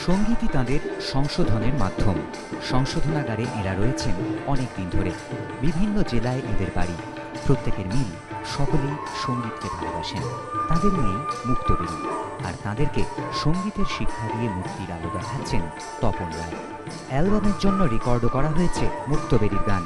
সঙ্গীতই তাঁদের সংশোধনের মাধ্যম। সংশোধনাগারে এরা রয়েছেন অনেক দিন ধরে। বিভিন্ন জেলায় এদের বাড়ি। প্রত্যেকের মিল, সকলেই সঙ্গীতকে ভালোবাসেন। তাদের নেই মুক্তবেদী, আর তাঁদেরকে সঙ্গীতের শিক্ষা দিয়ে মুক্তির আলো দেখাচ্ছেন তপন রায়। অ্যালবামের জন্য রেকর্ডও করা হয়েছে মুক্তবেদীর গান।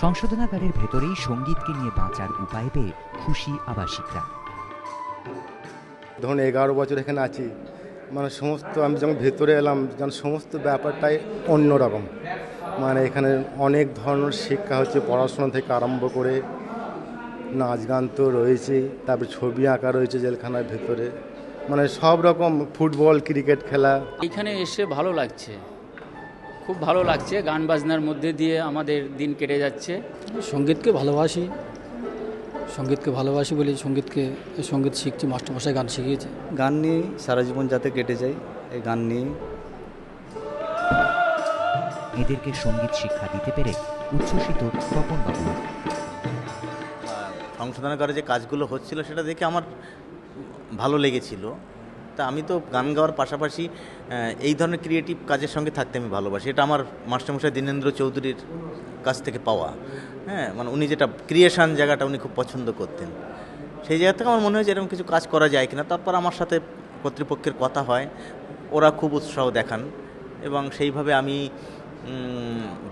সংশোধনাগারের ভেতরেই সঙ্গীতকে নিয়ে বাঁচার উপায় পেয়ে খুশি আবাসিকরা। ধরুন 11 বছর এখানে আছি, মানে সমস্ত আমি যখন ভেতরে এলাম যেন সমস্ত ব্যাপারটাই অন্যরকম। মানে এখানে অনেক ধরনের শিক্ষা হচ্ছে, পড়াশোনা থেকে আরম্ভ করে নাচ গান তো রয়েছে, তারপরে ছবি আঁকা রয়েছে জেলখানার ভেতরে, মানে সব রকম, ফুটবল ক্রিকেট খেলা। এখানে এসে ভালো লাগছে, খুব ভালো লাগছে। গান বাজনার মধ্যে দিয়ে আমাদের দিন কেটে যাচ্ছে। সঙ্গীতকে ভালোবাসি বলে সঙ্গীত শিখছি। মাস্টারমশাই গান শিখিয়েছে। গান নিয়ে সারা জীবন যাতে কেটে যায়, এই গান নিয়ে। এদেরকে সঙ্গীত শিক্ষা দিতে পেরে উচ্ছ্বসিত তপন বাবু। সংশোধনাগারে যে কাজগুলো হচ্ছিল সেটা দেখে আমার ভালো লেগেছিল। তা আমি তো গান গাওয়ার পাশাপাশি এই ধরনের ক্রিয়েটিভ কাজের সঙ্গে থাকতে আমি ভালোবাসি। এটা আমার মাস্টারমশাই দীনেন্দ্র চৌধুরীর কাছ থেকে পাওয়া। হ্যাঁ, মানে উনি যেটা ক্রিয়েশন জায়গাটা উনি খুব পছন্দ করতেন, সেই জায়গা থেকে আমার মনে হয় যে এরকম কিছু কাজ করা যায় কিনা। তারপর আমার সাথে কর্তৃপক্ষের কথা হয়, ওরা খুব উৎসাহ দেখান এবং সেইভাবে আমি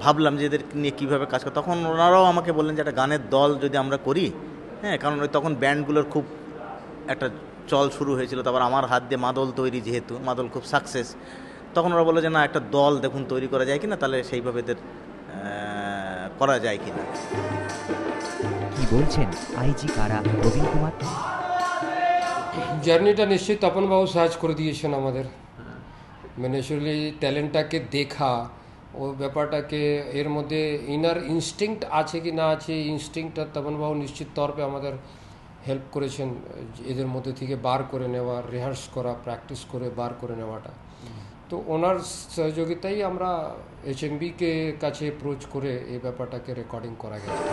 ভাবলাম যে এদের নিয়ে কীভাবে কাজ করে। তখন ওনারাও আমাকে বললেন যে একটা গানের দল যদি আমরা করি, হ্যাঁ, কারণ ওই তখন ব্যান্ডগুলোর খুব একটা চল শুরু হয়েছিল। তারপর আমার হাত দিয়ে মাদল তৈরি, যেহেতু মাদল খুব সাকসেস, তখন ওরা বললো যে না, একটা দল দেখুন তৈরি করা যায় কিনা, তাহলে সেইভাবে এদের করা যায় কিনা। কি বলছেন আইজি কারা প্রবীণ কুমার? জার্নিটা নিশ্চয়ই তপনবাবু সাহায্য করে দিয়েছেন আমাদের। মানে আসলে ট্যালেন্টটাকে দেখা, ও ব্যাপারটাকে এর মধ্যে ইনার ইনস্টিংক্ট আছে কি না আছে, ইনস্টিংক্টটা তপনবাবু নিশ্চিত তরফে আমাদের হেল্প করেছেন এদের মধ্যে থেকে বার করে নেওয়া, রিহার্স করা, প্র্যাকটিস করে বার করে নেওয়াটা। তো ওনার সহযোগিতাই আমরা HMB-কে কাছে অ্যাপ্রোচ করে এই ব্যাপারটাকে রেকর্ডিং করা গেছে।